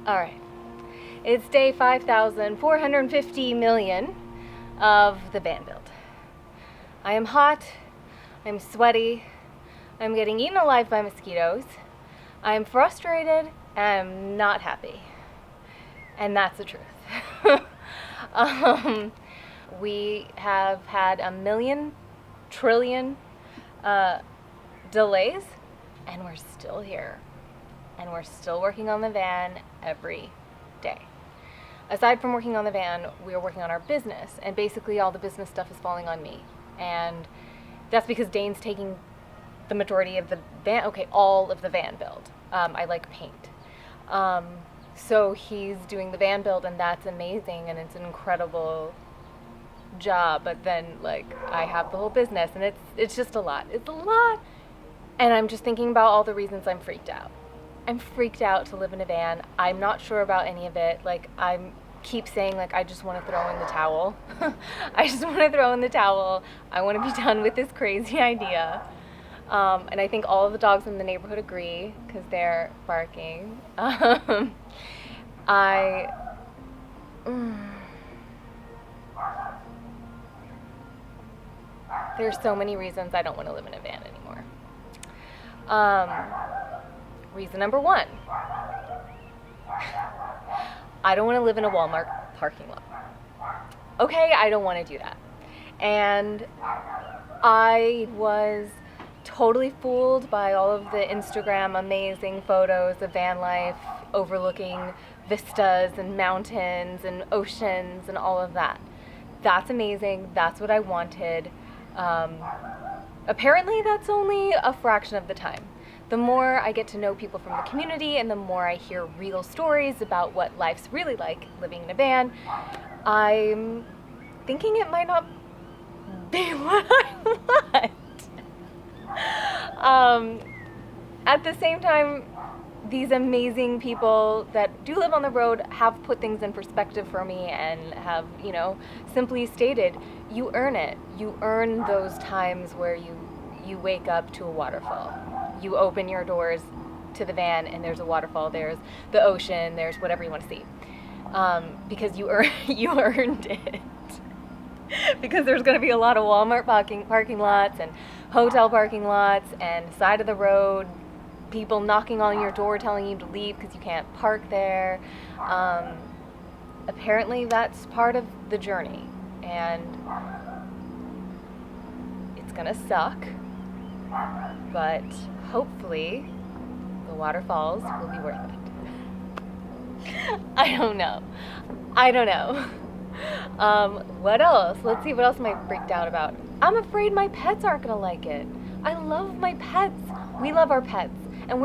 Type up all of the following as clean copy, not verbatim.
All right. It's day 5,450 million of the van build. I am hot. I'm sweaty. I'm getting eaten alive by mosquitoes. I'm frustrated and I'm not happy. And that's the truth. We have had a million trillion delays, and we're still here. And we're still working on the van every day. Aside from working on the van, we are working on our business, and basically all the business stuff is falling on me. And that's because Dane's taking the majority of the van, all of the van build. I like paint. So he's doing the van build, and that's amazing, and it's an incredible job. But then, I have the whole business, and it's just a lot. It's a lot. And I'm just thinking about all the reasons I'm freaked out. I'm freaked out to live in a van. I'm not sure about any of it. I keep saying, I just want to throw in the towel. I just want to throw in the towel. I want to be done with this crazy idea. And I think all of the dogs in the neighborhood agree because they're barking. There's so many reasons I don't want to live in a van anymore. Reason number one, I don't want to live in a Walmart parking lot. Okay, I don't want to do that. And I was totally fooled by all of the Instagram amazing photos of van life overlooking vistas and mountains and oceans and all of that. That's amazing. That's what I wanted. Apparently that's only a fraction of the time. The more I get to know people from the community and the more I hear real stories about what life's really like living in a van, I'm thinking it might not be what I want. At the same time, these amazing people that do live on the road have put things in perspective for me and have, simply stated, you earn it. You earn those times where you wake up to a waterfall. You open your doors to the van and there's a waterfall, there's the ocean, there's whatever you want to see. Because you earned it. Because there's going to be a lot of Walmart parking lots and hotel parking lots and side of the road, people knocking on your door telling you to leave because you can't park there. Apparently that's part of the journey, and it's going to suck, but hopefully the waterfalls will be worth it. I don't know. What else? Let's see, what else am I freaked out about? I'm afraid my pets aren't going to like it. I love my pets. We love our pets. And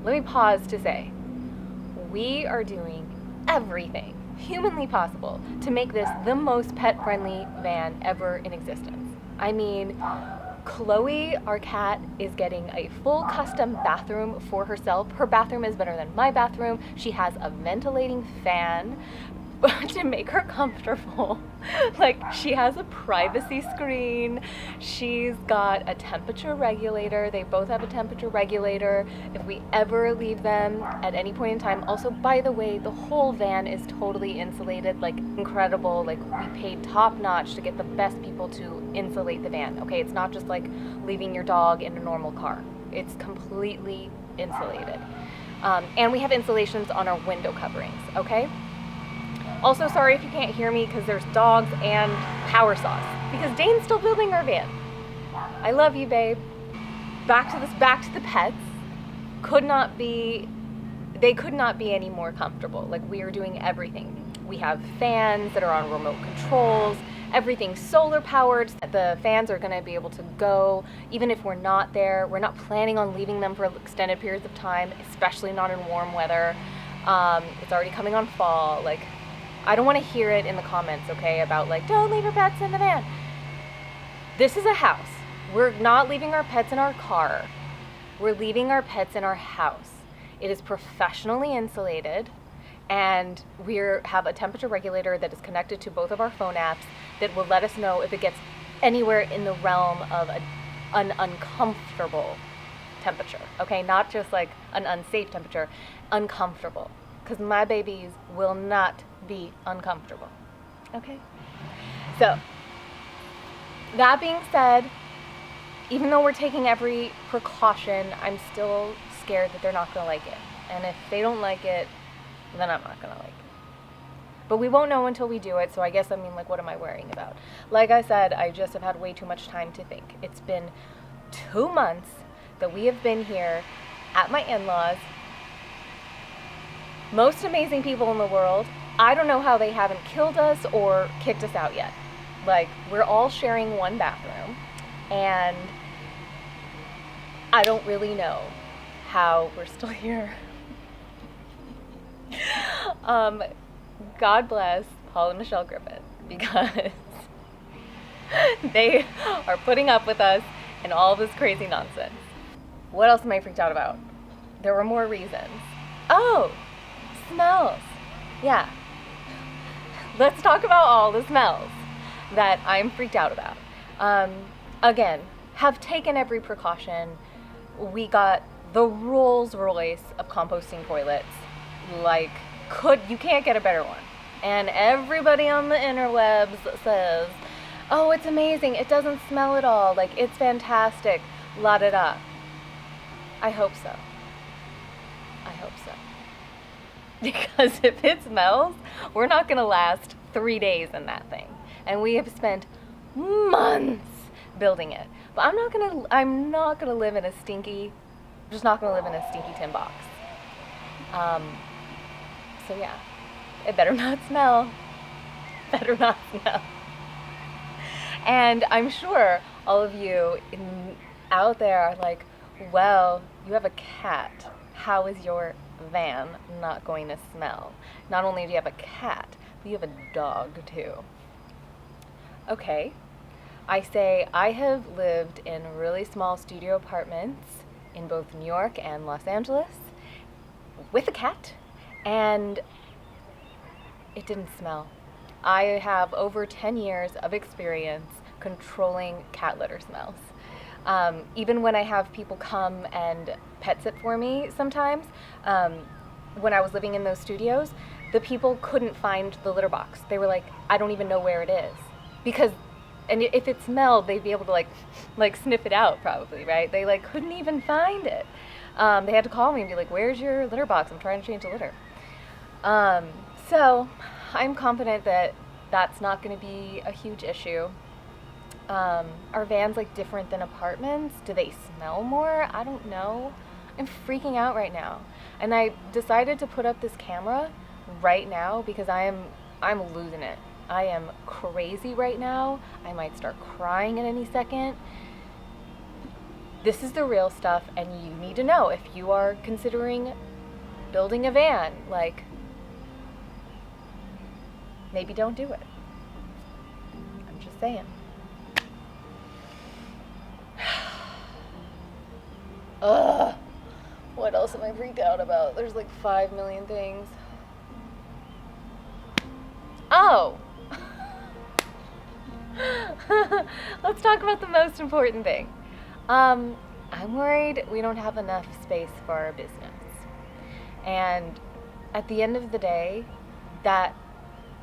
let me pause to say, we are doing everything humanly possible to make this the most pet-friendly van ever in existence. Chloe, our cat, is getting a full custom bathroom for herself. Her bathroom is better than my bathroom. She has a ventilating fan to make her comfortable. She has a privacy screen. She's got a temperature regulator. They both have a temperature regulator if we ever leave them at any point in time. Also, by the way, the whole van is totally insulated, incredible. We paid top notch to get the best people to insulate the van. Okay, it's not just leaving your dog in a normal car. It's completely insulated. And we have insulations on our window coverings, okay? Also, sorry if you can't hear me because there's dogs and power saws. Because Dane's still building our van. I love you, babe. Back to the pets. They could not be any more comfortable. We are doing everything. We have fans that are on remote controls. Everything's solar powered. The fans are going to be able to go even if we're not there. We're not planning on leaving them for extended periods of time, especially not in warm weather. It's already coming on fall. I don't want to hear it in the comments, okay, about don't leave your pets in the van. This is a house. We're not leaving our pets in our car. We're leaving our pets in our house. It is professionally insulated, and we have a temperature regulator that is connected to both of our phone apps that will let us know if it gets anywhere in the realm of an uncomfortable temperature, okay? Not just like an unsafe temperature, uncomfortable. Because my babies will not be uncomfortable, okay? So, that being said, even though we're taking every precaution, I'm still scared that they're not going to like it. And if they don't like it, then I'm not going to like it. But we won't know until we do it, so I guess, like, what am I worrying about? Like I said, I just have had way too much time to think. It's been 2 months that we have been here at my in-laws. Most amazing people in the world. I don't know how they haven't killed us or kicked us out yet. Like, we're all sharing one bathroom, and I don't really know how we're still here. God bless Paul and Michelle Griffin, because they are putting up with us and all this crazy nonsense. What else am I freaked out about? There were more reasons. Oh, smells. Yeah. Let's talk about all the smells that I'm freaked out about. Again, have taken every precaution. We got the Rolls Royce of composting toilets. Like, you can't get a better one. And everybody on the interwebs says, oh, it's amazing, it doesn't smell at all, like, it's fantastic, la da da. I hope so. I hope so. Because if it smells, we're not gonna last 3 days in that thing. And we have spent months building it. But I'm not gonna live in a stinky, just not gonna live in a stinky tin box. So yeah, it better not smell. Better not smell. And I'm sure all of you out there are like, well, you have a cat. How is your van not going to smell? Not only do you have a cat, but you have a dog too. Okay, I say I have lived in really small studio apartments in both New York and Los Angeles with a cat, and it didn't smell. I have over 10 years of experience controlling cat litter smells. Even when I have people come and pet sit for me sometimes, when I was living in those studios, the people couldn't find the litter box. They were like, I don't even know where it is. Because, and if it smelled, they'd be able to like sniff it out probably, right? They like couldn't even find it. They had to call me and be like, where's your litter box? I'm trying to change the litter. So I'm confident that that's not going to be a huge issue. Are vans like different than apartments? Do they smell more? I don't know. I'm freaking out right now. And I decided to put up this camera right now because I'm losing it. I am crazy right now. I might start crying at any second. This is the real stuff, and you need to know if you are considering building a van, like, maybe don't do it. I'm just saying. Ugh. What else am I freaked out about? There's like 5 million things. Oh! Let's talk about the most important thing. I'm worried we don't have enough space for our business. And at the end of the day, that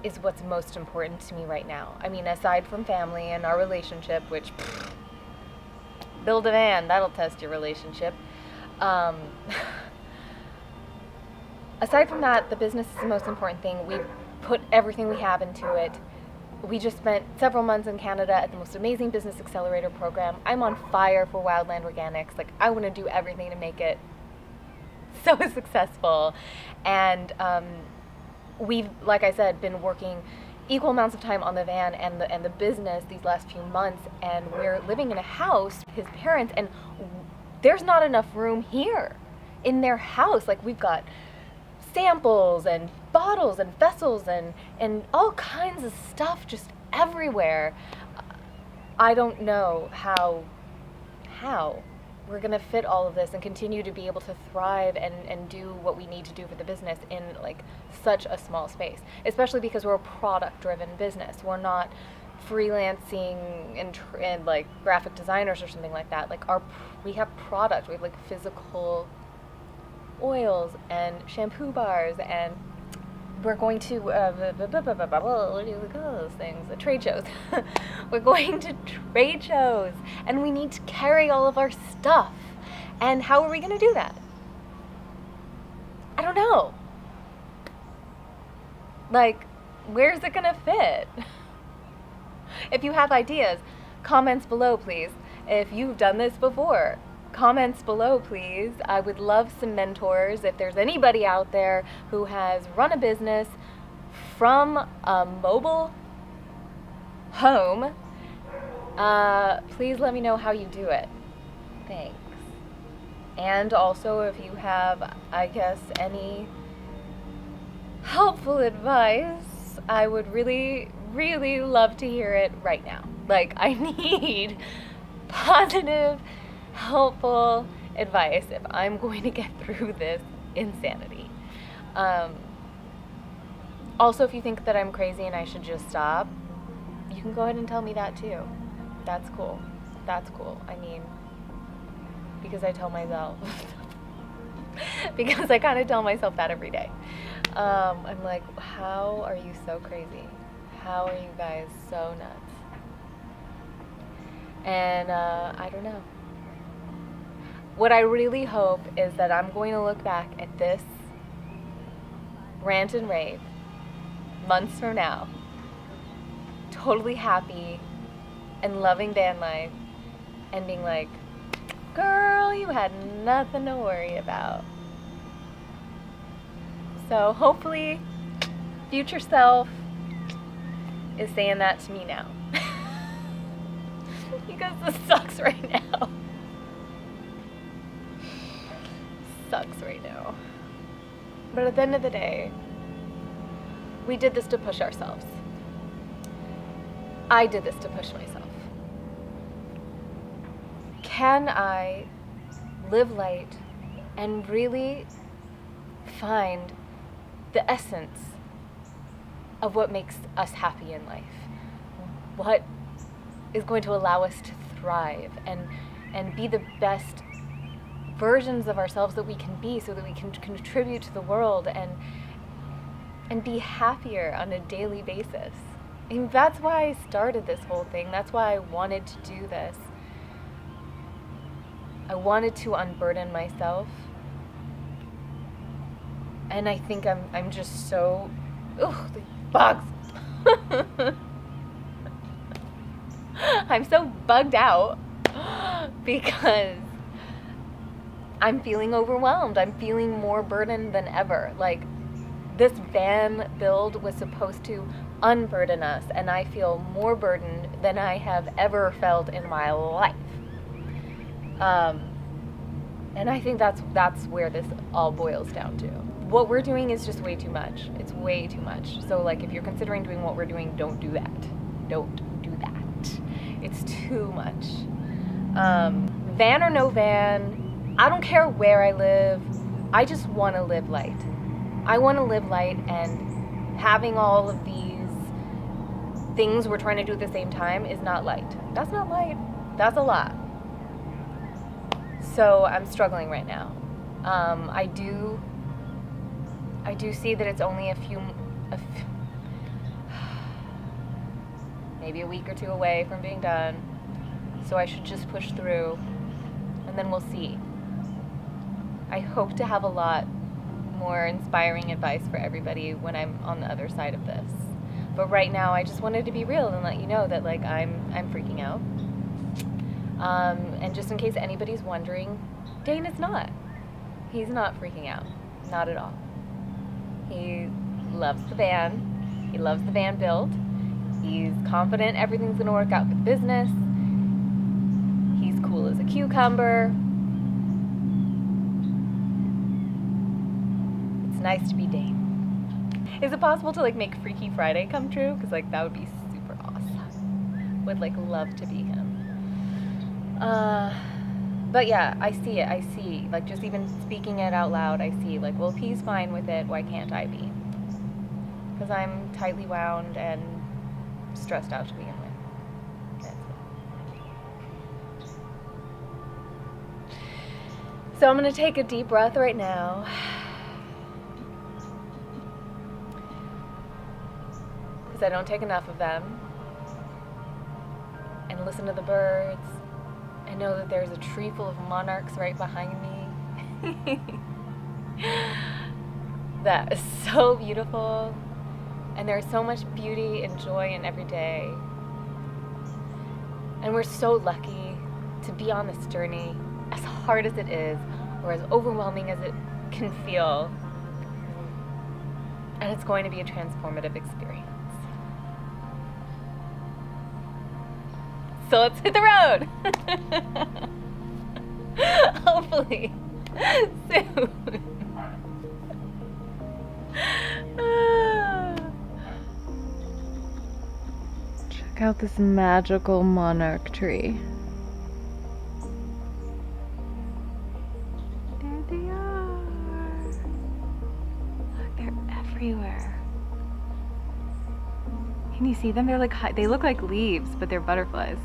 is what's most important to me right now. I mean, aside from family and our relationship, which, build a van, that'll test your relationship. Aside from that, the business is the most important thing. We've put everything we have into it. We just spent several months in Canada at the most amazing business accelerator program. I'm on fire for Wildland Organics. Like, I want to do everything to make it so successful. And we've, like I said, been working equal amounts of time on the van and the business these last few months, and we're living in a house with his parents, and there's not enough room here in their house. Like, we've got samples and bottles and vessels and all kinds of stuff just everywhere. I don't know how we're going to fit all of this and continue to be able to thrive and do what we need to do for the business in like such a small space, especially because we're a product driven business. We're not freelancing and like graphic designers or something like that, like we have product, we have like physical oils and shampoo bars, and we're going to what do you call those things? The trade shows. We're going to trade shows, and we need to carry all of our stuff. And how are we going to do that? I don't know. Like, where's it going to fit? If you have ideas, comments below, please. If you've done this before, comments below, please. I would love some mentors. If there's anybody out there who has run a business from a mobile home, please let me know how you do it. Thanks. And also, if you have, I guess, any helpful advice, I would really, really love to hear it right now. Like, I need positive, helpful advice if I'm going to get through this insanity. Also, if you think that I'm crazy and I should just stop, you can go ahead and tell me that too. That's cool. That's cool. I mean, because I tell myself, because I kind of tell myself that every day. I'm like, how are you so crazy? How are you guys so nuts? And I don't know. What I really hope is that I'm going to look back at this rant and rave months from now, totally happy and loving van life, and being like, girl, you had nothing to worry about. So hopefully future self is saying that to me now. Because this sucks right now. Sucks right now. But at the end of the day, we did this to push ourselves. I did this to push myself. Can I live light and really find the essence of what makes us happy in life? What is going to allow us to thrive and be the best versions of ourselves that we can be, so that we can contribute to the world and be happier on a daily basis. I mean, that's why I started this whole thing. That's why I wanted to do this. I wanted to unburden myself. And I think I'm just so, ugh, the bugs. I'm so bugged out because I'm feeling overwhelmed. I'm feeling more burdened than ever. Like, this van build was supposed to unburden us, and I feel more burdened than I have ever felt in my life. And I think that's where this all boils down to. What we're doing is just way too much. It's way too much. So, like, if you're considering doing what we're doing, don't do that. Don't do that. It's too much. Van or no van, I don't care where I live. I just want to live light. I want to live light, and having all of these things we're trying to do at the same time is not light. That's not light. That's a lot. So I'm struggling right now. I do see that it's only maybe a week or two away from being done. So I should just push through, and then we'll see. I hope to have a lot more inspiring advice for everybody when I'm on the other side of this. But right now, I just wanted to be real and let you know that, like, I'm freaking out. And just in case anybody's wondering, Dane is not. He's not freaking out. Not at all. He loves the van. He loves the van build. He's confident everything's going to work out with business. He's cool as a cucumber. It's nice to be Dane. Is it possible to, like, make Freaky Friday come true? Because, like, that would be super awesome. Would, like, love to be him. But yeah, I see it. I see, like, just even speaking it out loud, I see, like, well, if he's fine with it, why can't I be? Because I'm tightly wound and stressed out to begin with. So I'm gonna take a deep breath right now. Because I don't take enough of them. And listen to the birds. I know that there's a tree full of monarchs right behind me. That is so beautiful. And there's so much beauty and joy in every day. And we're so lucky to be on this journey, as hard as it is, or as overwhelming as it can feel. And it's going to be a transformative experience. So let's hit the road! Hopefully soon. Check out this magical monarch tree. There they are. Look, they're everywhere. Can you see them? They're like, they look like leaves, but they're butterflies.